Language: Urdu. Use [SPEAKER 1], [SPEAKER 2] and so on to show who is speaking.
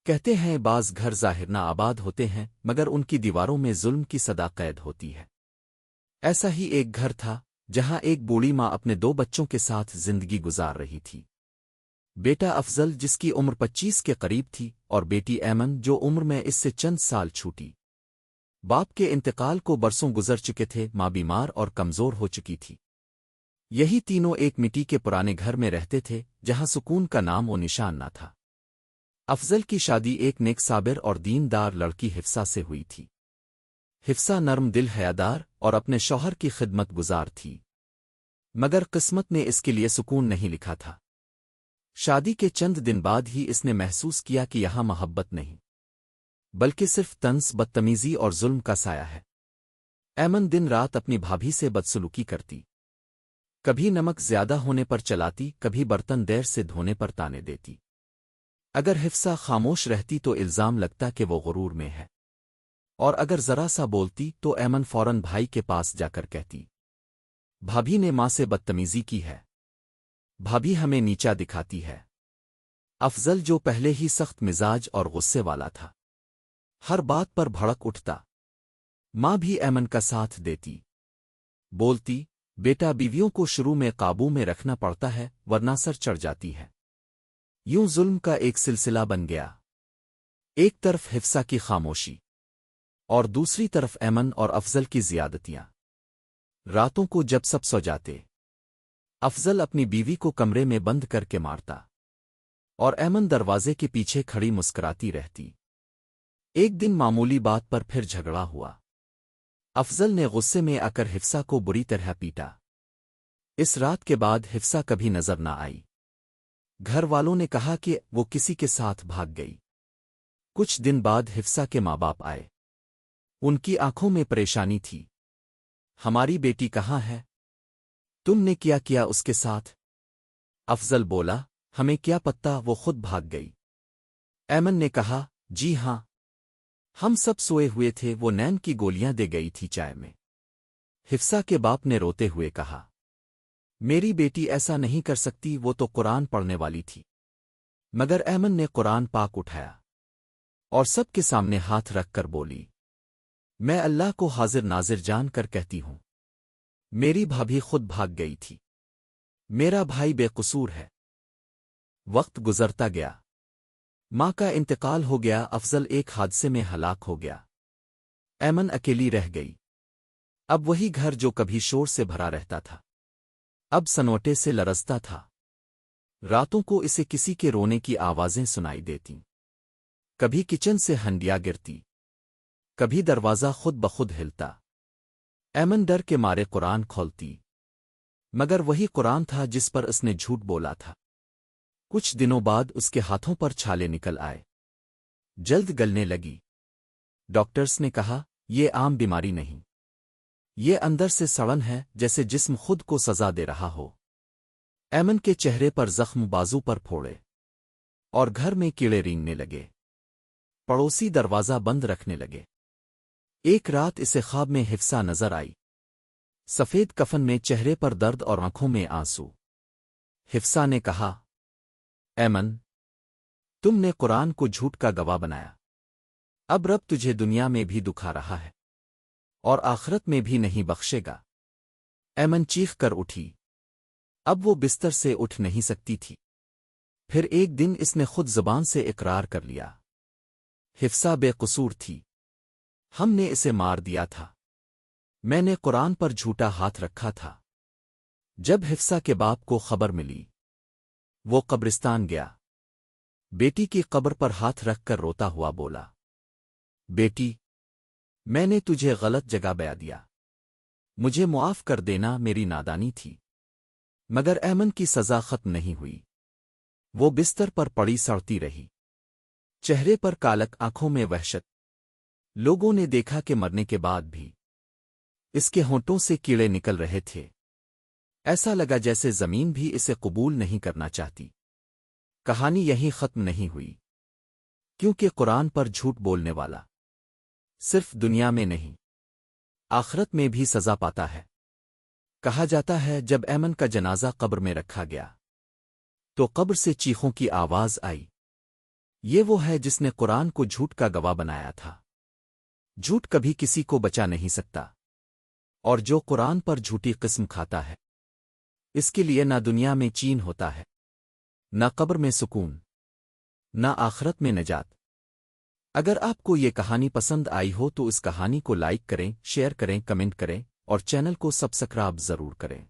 [SPEAKER 1] کہتے ہیں بعض گھر ظاہر نہ آباد ہوتے ہیں مگر ان کی دیواروں میں ظلم کی صدا قید ہوتی ہے۔ ایسا ہی ایک گھر تھا جہاں ایک بوڑھی ماں اپنے 2 بچوں کے ساتھ زندگی گزار رہی تھی۔ بیٹا افضل جس کی عمر 25 کے قریب تھی اور بیٹی ایمن جو عمر میں اس سے چند سال چھوٹی۔ باپ کے انتقال کو برسوں گزر چکے تھے، ماں بیمار اور کمزور ہو چکی تھی۔ یہی تینوں ایک مٹی کے پرانے گھر میں رہتے تھے جہاں سکون کا نام و نشان نہ تھا۔ افضل کی شادی ایک نیک صابر اور دین دار لڑکی حفصہ سے ہوئی تھی۔ حفصہ نرم دل حیادار اور اپنے شوہر کی خدمت گزار تھی، مگر قسمت نے اس کے لیے سکون نہیں لکھا تھا۔ شادی کے چند دن بعد ہی اس نے محسوس کیا کہ یہاں محبت نہیں بلکہ صرف طنز، بدتمیزی اور ظلم کا سایہ ہے۔ ایمن دن رات اپنی بھابھی سے بدسلوکی کرتی، کبھی نمک زیادہ ہونے پر چلاتی، کبھی برتن دیر سے دھونے پر تانے دیتی۔ اگر حفصہ خاموش رہتی تو الزام لگتا کہ وہ غرور میں ہے، اور اگر ذرا سا بولتی تو ایمن فوراً بھائی کے پاس جا کر کہتی، بھابھی نے ماں سے بدتمیزی کی ہے، بھابھی ہمیں نیچا دکھاتی ہے۔ افضل جو پہلے ہی سخت مزاج اور غصے والا تھا، ہر بات پر بھڑک اٹھتا۔ ماں بھی ایمن کا ساتھ دیتی، بولتی، بیٹا بیویوں کو شروع میں قابو میں رکھنا پڑتا ہے ورنہ سر چڑھ جاتی ہے۔ یوں ظلم کا ایک سلسلہ بن گیا، ایک طرف حفصہ کی خاموشی اور دوسری طرف ایمن اور افضل کی زیادتیاں۔ راتوں کو جب سب سو جاتے، افضل اپنی بیوی کو کمرے میں بند کر کے مارتا اور ایمن دروازے کے پیچھے کھڑی مسکراتی رہتی۔ ایک دن معمولی بات پر پھر جھگڑا ہوا۔ افضل نے غصے میں آ کر حفصہ کو بری طرح پیٹا۔ اس رات کے بعد حفصہ کبھی نظر نہ آئی۔ گھر والوں نے کہا کہ وہ کسی کے ساتھ بھاگ گئی۔ کچھ دن بعد حفصہ کے ماں باپ آئے۔ ان کی آنکھوں میں پریشانی تھی۔ ہماری بیٹی کہاں ہے؟ تم نے کیا کیا اس کے ساتھ؟ افضل بولا، ہمیں کیا پتہ، وہ خود بھاگ گئی۔ ایمن نے کہا، جی ہاں، ہم سب سوئے ہوئے تھے، وہ نین کی گولیاں دے گئی تھی چائے میں۔ حفصہ کے باپ نے روتے ہوئے کہا، میری بیٹی ایسا نہیں کر سکتی، وہ تو قرآن پڑھنے والی تھی۔ مگر ایمن نے قرآن پاک اٹھایا اور سب کے سامنے ہاتھ رکھ کر بولی، میں اللہ کو حاضر ناظر جان کر کہتی ہوں، میری بھابھی خود بھاگ گئی تھی، میرا بھائی بے قصور ہے۔ وقت گزرتا گیا، ماں کا انتقال ہو گیا، افضل ایک حادثے میں ہلاک ہو گیا، ایمن اکیلی رہ گئی۔ اب وہی گھر جو کبھی شور سے بھرا رہتا تھا اب سنوٹے سے لرزتا تھا۔ راتوں کو اسے کسی کے رونے کی آوازیں سنائی دیتیں، کبھی کچن سے ہنڈیا گرتی، کبھی دروازہ خود بخود ہلتا۔ ایمن ڈر کے مارے قرآن کھولتی، مگر وہی قرآن تھا جس پر اس نے جھوٹ بولا تھا۔ کچھ دنوں بعد اس کے ہاتھوں پر چھالے نکل آئے، جلد گلنے لگی۔ ڈاکٹرز نے کہا، یہ عام بیماری نہیں، یہ اندر سے سڑن ہے، جیسے جسم خود کو سزا دے رہا ہو۔ ایمن کے چہرے پر زخم، بازو پر پھوڑے، اور گھر میں کیڑے رینگنے لگے۔ پڑوسی دروازہ بند رکھنے لگے۔ ایک رات اسے خواب میں حفصہ نظر آئی، سفید کفن میں، چہرے پر درد اور آنکھوں میں آنسو۔ حفصہ نے کہا، ایمن، تم نے قرآن کو جھوٹ کا گواہ بنایا، اب رب تجھے دنیا میں بھی دکھا رہا ہے اور آخرت میں بھی نہیں بخشے گا۔ ایمن چیخ کر اٹھی، اب وہ بستر سے اٹھ نہیں سکتی تھی۔ پھر ایک دن اس نے خود زبان سے اقرار کر لیا، حفصہ بے قصور تھی، ہم نے اسے مار دیا تھا، میں نے قرآن پر جھوٹا ہاتھ رکھا تھا۔ جب حفصہ کے باپ کو خبر ملی، وہ قبرستان گیا، بیٹی کی قبر پر ہاتھ رکھ کر روتا ہوا بولا، بیٹی، میں نے تجھے غلط جگہ بیا دیا، مجھے معاف کر دینا، میری نادانی تھی۔ مگر ایمن کی سزا ختم نہیں ہوئی، وہ بستر پر پڑی سڑتی رہی، چہرے پر کالک، آنکھوں میں وحشت۔ لوگوں نے دیکھا کہ مرنے کے بعد بھی اس کے ہونٹوں سے کیڑے نکل رہے تھے، ایسا لگا جیسے زمین بھی اسے قبول نہیں کرنا چاہتی۔ کہانی یہیں ختم نہیں ہوئی، کیونکہ قرآن پر جھوٹ بولنے والا صرف دنیا میں نہیں، آخرت میں بھی سزا پاتا ہے۔ کہا جاتا ہے جب ایمن کا جنازہ قبر میں رکھا گیا تو قبر سے چیخوں کی آواز آئی، یہ وہ ہے جس نے قرآن کو جھوٹ کا گواہ بنایا تھا۔ جھوٹ کبھی کسی کو بچا نہیں سکتا، اور جو قرآن پر جھوٹی قسم کھاتا ہے اس کے لیے نہ دنیا میں چین ہوتا ہے، نہ قبر میں سکون، نہ آخرت میں نجات۔ اگر آپ کو یہ کہانی پسند آئی ہو تو اس کہانی کو لائک کریں، شیئر کریں، کمنٹ کریں اور چینل کو سبسکرائب ضرور کریں۔